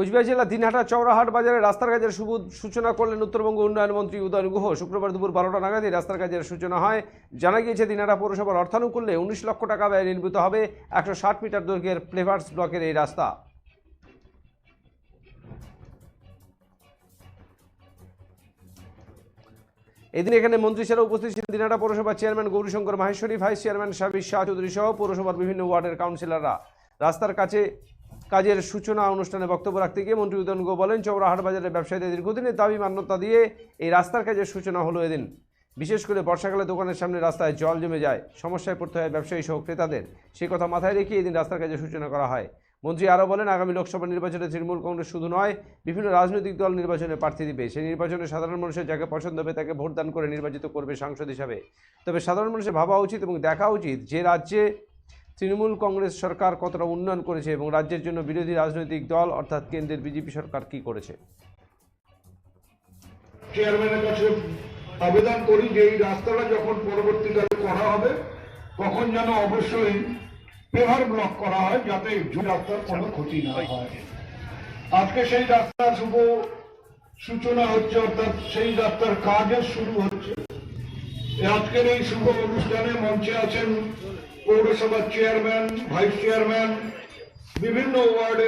কোচবিহার জেলা দিনহাটা চৌরাহাট বাজারে রাস্তার কাজের শুভ সূচনা করলেন উত্তরবঙ্গ উন্নয়ন মন্ত্রী উদয়ন গুহ। শুক্রবার দুপুর 12টা নাগাদই রাস্তার কাজের সূচনা হয়। জানা গিয়েছে, দিনহাটা পৌরসভার অর্থানুকূল্যে 19 লক্ষ টাকা ব্যয়ে নির্মিত হবে 160 মিটার দৈর্ঘ্যের ফ্লেভার্স ব্লকের এই রাস্তা। এদিন এখানে মন্ত্রী ছাড়া উপস্থিত ছিলেন দিনহাটা পৌরসভার chairman Gourishankar Maheshwari, vice chairman Sabir Shah Chowdhury সহ পৌরসভার বিভিন্ন ওয়ার্ডের কাউন্সিলররা। রাস্তার কাজের সূচনা অনুষ্ঠানে বক্তব্য রাখতে গিয়ে মন্ত্রী উদয়ন গুহ বলেন, চৌরাহাট বাজারের ব্যবসায়ীদের দীর্ঘদিনের দাবি মান্যতা দিয়ে এই রাস্তার কাজের সূচনা হলো এদিন। বিশেষ করে বর্ষাকালে দোকানের সামনে রাস্তায় জল জমে যায়, সমস্যায় পড়তে হয় ব্যবসায়ী সহ ক্রেতাদের। সেই কথা মাথায় রেখে এদিন রাস্তার কাজের সূচনা করা হয়। মন্ত্রী আরও বলেন, আগামী লোকসভা নির্বাচনে তৃণমূল কংগ্রেস শুধু নয়, বিভিন্ন রাজনৈতিক দল নির্বাচনে প্রার্থী দিবে। সেই নির্বাচনে সাধারণ মানুষের যাকে পছন্দ হবে তাকে ভোটদান করে নির্বাচিত করবে সাংসদ হিসাবে। তবে সাধারণ মানুষের ভাবা উচিত এবং দেখা উচিত যে রাজ্যে তৃণমূল কংগ্রেস সরকার কতটা উন্নয়ন করেছে এবং রাজ্যের জন্য বিরোধী রাজনৈতিক দল অর্থাৎ কেন্দ্রের বিজেপি সরকার কি করেছে। চেয়ারম্যানের কাছে আবেদন করি যে এই রাস্তাটা যখন পরবর্তীকালে করা হবে তখন যেন অবশ্যই পেভার ব্লক করা হয়, যাতে রাস্তার কোনো ক্ষতি না হয়। আজকে সেই রাস্তার শুভ সূচনা হচ্ছে, অর্থাৎ সেই রাস্তার কাজের শুরু হচ্ছে। আজকের এই শুভ অনুষ্ঠানে মঞ্চে আছেন পৌরসভার চেয়ারম্যান, ভাইস চেয়ারম্যান, বিভিন্ন ওয়ার্ডের